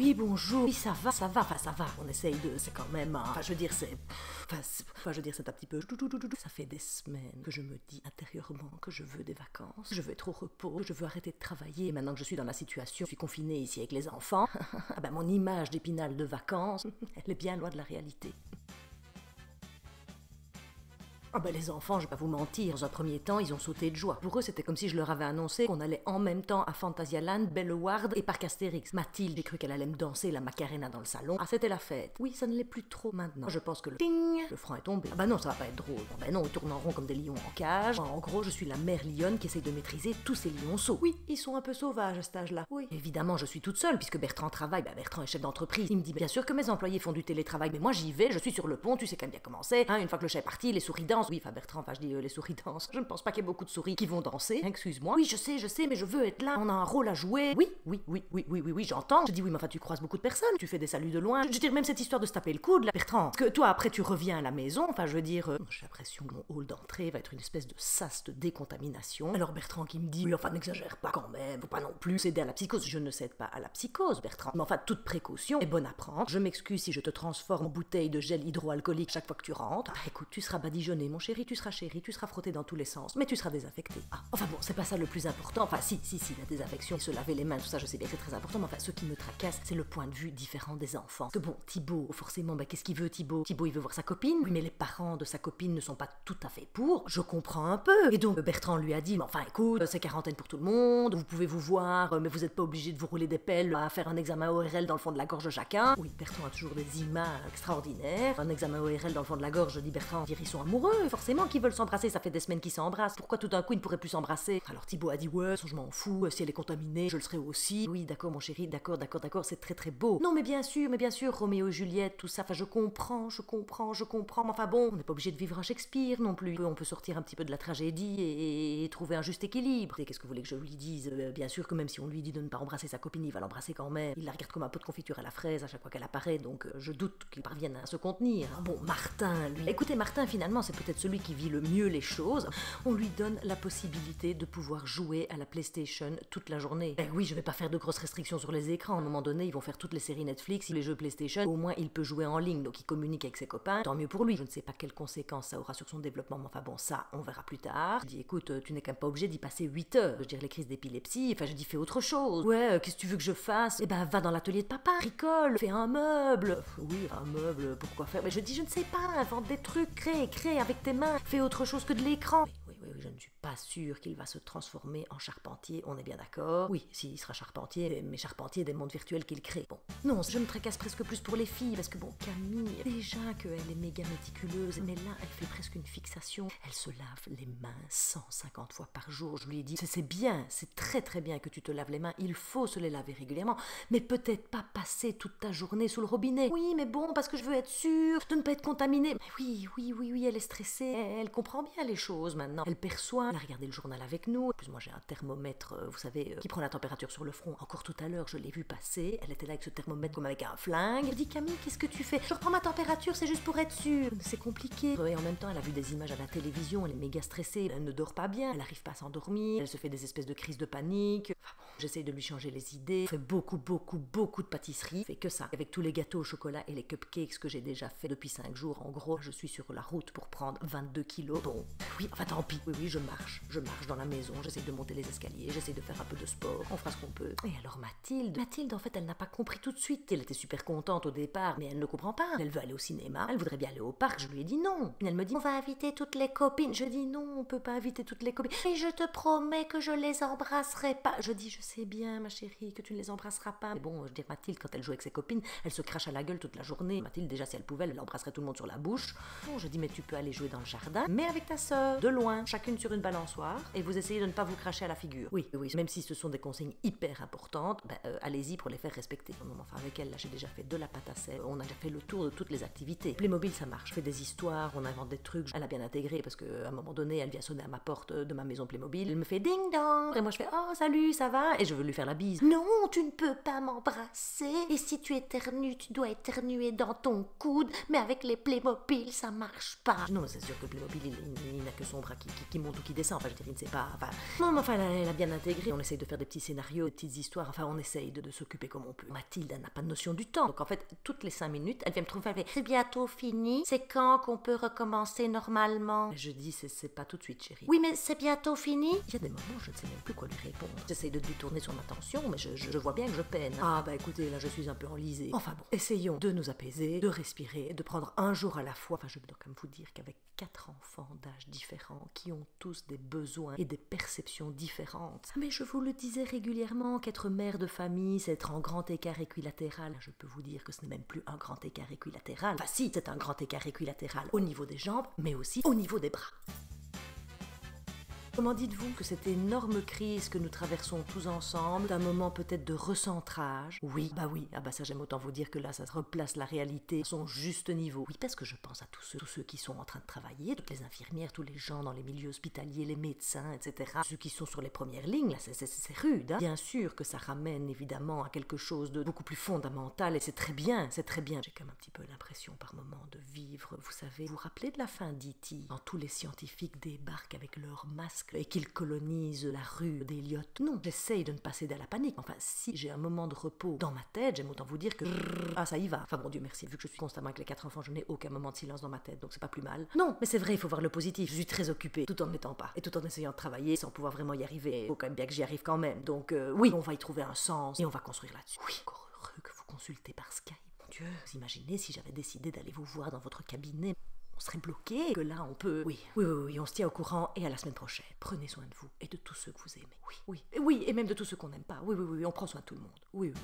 Oui, bonjour. Oui, ça va, enfin ça va. On essaye de... C'est quand même... Enfin, je veux dire, c'est... Enfin, je veux dire, c'est un petit peu... Ça fait des semaines que je me dis intérieurement que je veux des vacances, je veux être au repos, que je veux arrêter de travailler. Et maintenant que je suis dans la situation, je suis confinée ici avec les enfants, ah ben mon image d'épinal de vacances, elle est bien loin de la réalité. Ah ben les enfants, je vais pas vous mentir, dans un premier temps, ils ont sauté de joie. Pour eux, c'était comme si je leur avais annoncé qu'on allait en même temps à Phantasialand, Belleward et Parc Astérix. Mathilde, j'ai cru qu'elle allait me danser la Macarena dans le salon. Ah, c'était la fête. Oui, ça ne l'est plus trop maintenant. Je pense que le ting, le franc est tombé. Ah bah non, ça va pas être drôle. Ah bah non, ils tournent en rond comme des lions en cage. En gros, je suis la mère lionne qui essaye de maîtriser tous ces lionceaux. Oui, ils sont un peu sauvages à cet âge-là. Oui. Évidemment, je suis toute seule puisque Bertrand travaille. Bah Bertrand est chef d'entreprise. Il me dit bien sûr que mes employés font du télétravail, mais moi j'y vais, je suis sur le pont, tu sais quand même bien comment c'est. Hein, une fois que le chat est parti, les souris dansent. Oui, enfin Bertrand, je dis les souris dansent. Je ne pense pas qu'il y ait beaucoup de souris qui vont danser. Excuse-moi. Oui, je sais, mais je veux être là. On a un rôle à jouer. Oui, j'entends. Je dis oui, mais enfin, tu croises beaucoup de personnes. Tu fais des saluts de loin. Je veux dire, même cette histoire de se taper le coude, là, Bertrand. Parce que toi, après, tu reviens à la maison. Enfin, je veux dire, j'ai l'impression que mon hall d'entrée va être une espèce de sas de décontamination. Alors Bertrand qui me dit, oui, enfin, n'exagère pas quand même. Faut pas non plus céder à la psychose. Je ne cède pas à la psychose, Bertrand. Mais enfin, toute précaution est bonne à prendre. Je m'excuse si je te transforme en bouteille de gel hydroalcoolique chaque fois que tu rentres. Bah, écoute, tu seras badigeonné, mon chéri, tu seras chéri, tu seras frotté dans tous les sens, mais tu seras désinfecté. Ah, enfin bon, c'est pas ça le plus important. Enfin, si, la désinfection, se laver les mains, tout ça, je sais bien que c'est très important, mais enfin, ce qui me tracasse, c'est le point de vue différent des enfants. Parce que bon, Thibaut, forcément, bah, qu'est-ce qu'il veut, Thibaut? Thibaut, il veut voir sa copine. Oui, mais les parents de sa copine ne sont pas tout à fait pour. Je comprends un peu. Et donc, Bertrand lui a dit, mais enfin, écoute, c'est quarantaine pour tout le monde, vous pouvez vous voir, mais vous n'êtes pas obligé de vous rouler des pelles à faire un examen ORL dans le fond de la gorge de chacun. Oui, Bertrand a toujours des images extraordinaires. Un examen ORL dans le fond de la gorge, dit Bertrand, ils sont amoureux, forcément, qu'ils veulent s'embrasser, ça fait des semaines qu'ils s'embrassent. Pourquoi tout d'un coup ils ne pourraient plus s'embrasser? Alors Thibaut a dit ouais, je m'en fous, si elle est contaminée, je le serai aussi. Oui, d'accord mon chéri, d'accord, c'est très très beau. Non mais bien sûr, Roméo et Juliette, tout ça, enfin je comprends, mais enfin bon, on n'est pas obligé de vivre un Shakespeare non plus. On peut sortir un petit peu de la tragédie et trouver un juste équilibre. Et qu'est-ce que vous voulez que je lui dise? Bien sûr que même si on lui dit de ne pas embrasser sa copine, il va l'embrasser quand même. Il la regarde comme un pot de confiture à la fraise à chaque fois qu'elle apparaît, donc je doute qu'il parvienne à se contenir. Bon, Martin, lui. Écoutez, Martin, finalement, c'est peut-être celui qui vit le mieux les choses. On lui donne la possibilité de pouvoir jouer à la PlayStation toute la journée. Eh oui, je vais pas faire de grosses restrictions sur les écrans. À un moment donné, ils vont faire toutes les séries Netflix, les jeux PlayStation. Au moins, il peut jouer en ligne, donc il communique avec ses copains. Tant mieux pour lui. Je ne sais pas quelles conséquences ça aura sur son développement, mais enfin bon, ça, on verra plus tard. Je dis, écoute, tu n'es quand même pas obligé d'y passer 8 heures. Je veux dire, les crises d'épilepsie, enfin, je dis, fais autre chose. Ouais, qu'est-ce que tu veux que je fasse? Eh ben, va dans l'atelier de papa, bricole, fais un meuble. Oui, un meuble, pourquoi faire? Mais je dis, je ne sais pas, invente des trucs, crée avec tes mains, fais autre chose que de l'écran. Oui, je ne suis pas sûre qu'il va se transformer en charpentier, on est bien d'accord? Oui, s'il sera charpentier, mais charpentier des mondes virtuels qu'il crée. Bon, non, je me tracasse presque plus pour les filles, parce que bon, Camille, déjà qu'elle est méga méticuleuse, mais là, elle fait presque une fixation. Elle se lave les mains 150 fois par jour. Je lui ai dit, c'est bien, c'est très très bien que tu te laves les mains, il faut se les laver régulièrement, mais peut-être pas passer toute ta journée sous le robinet. Oui, mais bon, parce que je veux être sûre de ne pas être contaminée. Mais oui, elle est stressée, elle comprend bien les choses maintenant. Elle perçoit, elle a regardé le journal avec nous. En plus, moi j'ai un thermomètre, vous savez, qui prend la température sur le front. Encore tout à l'heure, je l'ai vu passer. Elle était là avec ce thermomètre comme avec un flingue. Elle dit, Camille, qu'est-ce que tu fais? Je reprends ma température, c'est juste pour être sûre. C'est compliqué. Et en même temps, elle a vu des images à la télévision, elle est méga stressée, elle ne dort pas bien, elle n'arrive pas à s'endormir, elle se fait des espèces de crises de panique. Enfin bon, j'essaye de lui changer les idées. Je fais beaucoup de pâtisserie. Je fais que ça. Avec tous les gâteaux au chocolat et les cupcakes que j'ai déjà fait depuis 5 jours, en gros, je suis sur la route pour prendre 22 kilos. Bon, oui, enfin tant pis. Oui, je marche dans la maison, j'essaie de monter les escaliers, j'essaie de faire un peu de sport, on fera ce qu'on peut. Et alors Mathilde, en fait, elle n'a pas compris tout de suite. Elle était super contente au départ, mais elle ne comprend pas. Elle veut aller au cinéma, elle voudrait bien aller au parc, je lui ai dit non. Elle me dit, on va inviter toutes les copines. Je dis non, on peut pas inviter toutes les copines. Mais je te promets que je les embrasserai pas. Je dis, je sais bien, ma chérie, que tu ne les embrasseras pas. Mais bon, je dis, Mathilde, quand elle joue avec ses copines, elle se crache à la gueule toute la journée. Mathilde, déjà, si elle pouvait, elle embrasserait tout le monde sur la bouche. Bon, je dis, mais tu peux aller jouer dans le jardin, mais avec ta sœur, de loin, chacune sur une balançoire, et vous essayez de ne pas vous cracher à la figure. Oui, même si ce sont des consignes hyper importantes, allez-y pour les faire respecter. Non, enfin, avec elle, là, j'ai déjà fait de la pâte à sel, on a déjà fait le tour de toutes les activités. Playmobil, ça marche. Je fais des histoires, on invente des trucs, elle a bien intégré, parce qu'à un moment donné, elle vient sonner à ma porte de ma maison Playmobil, elle me fait ding dong, et moi je fais, oh, salut, ça va? et je veux lui faire la bise. Non, tu ne peux pas m'embrasser. Et si tu éternues, tu dois éternuer dans ton coude. Mais avec les Playmobil, ça marche pas. Non, mais c'est sûr que Playmobil, il n'a que son bras qui monte ou qui descend. Enfin, je veux dire, il ne sait pas. Enfin, non, mais enfin, elle a bien intégré. On essaye de faire des petits scénarios, des petites histoires. Enfin, on essaye de s'occuper comme on peut. Mathilde, elle n'a pas de notion du temps. Donc, en fait, toutes les 5 minutes, elle vient me trouver. Elle fait, c'est bientôt fini. C'est quand qu'on peut recommencer normalement? Je dis, c'est pas tout de suite, chérie. Oui, mais c'est bientôt fini. Il y a des moments, je ne sais même plus quoi lui répondre. J'essaye de détourner son attention, mais je vois bien que je peine. Ah, bah écoutez, là, je suis un peu enlisée. Enfin bon, essayons de nous apaiser, de respirer, de prendre un jour à la fois. Enfin, je dois quand même vous dire qu'avec 4 enfants d'âge différents, qui ont tous des besoins et des perceptions différentes. Mais je vous le disais régulièrement qu'être mère de famille, c'est être en grand écart équilatéral. Je peux vous dire que ce n'est même plus un grand écart équilatéral. Enfin si, c'est un grand écart équilatéral au niveau des jambes, mais aussi au niveau des bras. Comment dites-vous que cette énorme crise que nous traversons tous ensemble, d'un moment peut-être de recentrage? Oui, ah bah ça j'aime autant vous dire que là ça replace la réalité à son juste niveau. Oui, parce que je pense à tous ceux qui sont en train de travailler, toutes les infirmières, tous les gens dans les milieux hospitaliers, les médecins, etc. Ceux qui sont sur les premières lignes, là c'est rude, hein. Bien sûr que ça ramène évidemment à quelque chose de beaucoup plus fondamental et c'est très bien. J'ai quand même un petit peu l'impression par moment de vivre, vous savez, vous vous rappelez de la fin d'E.T. quand tous les scientifiques débarquent avec leurs masques et qu'ils colonisent la rue d'Eliot? Non, j'essaye de ne pas céder à la panique. Enfin, si j'ai un moment de repos dans ma tête, j'aime autant vous dire que ah, ça y va. Enfin, bon Dieu merci, vu que je suis constamment avec les 4 enfants, je n'ai aucun moment de silence dans ma tête, donc c'est pas plus mal. Non, mais c'est vrai, il faut voir le positif. Je suis très occupée, tout en ne l'étant pas, et tout en essayant de travailler sans pouvoir vraiment y arriver. Il faut quand même bien que j'y arrive quand même. Donc oui, on va y trouver un sens et on va construire là-dessus. Oui, encore heureux que vous consultez par Skype. Mon Dieu, vous imaginez si j'avais décidé d'aller vous voir dans votre cabinet? On serait bloqué, que là on peut... Oui, on se tient au courant et à la semaine prochaine. Prenez soin de vous et de tous ceux que vous aimez. Oui, et même de tous ceux qu'on n'aime pas. Oui, on prend soin de tout le monde. Oui.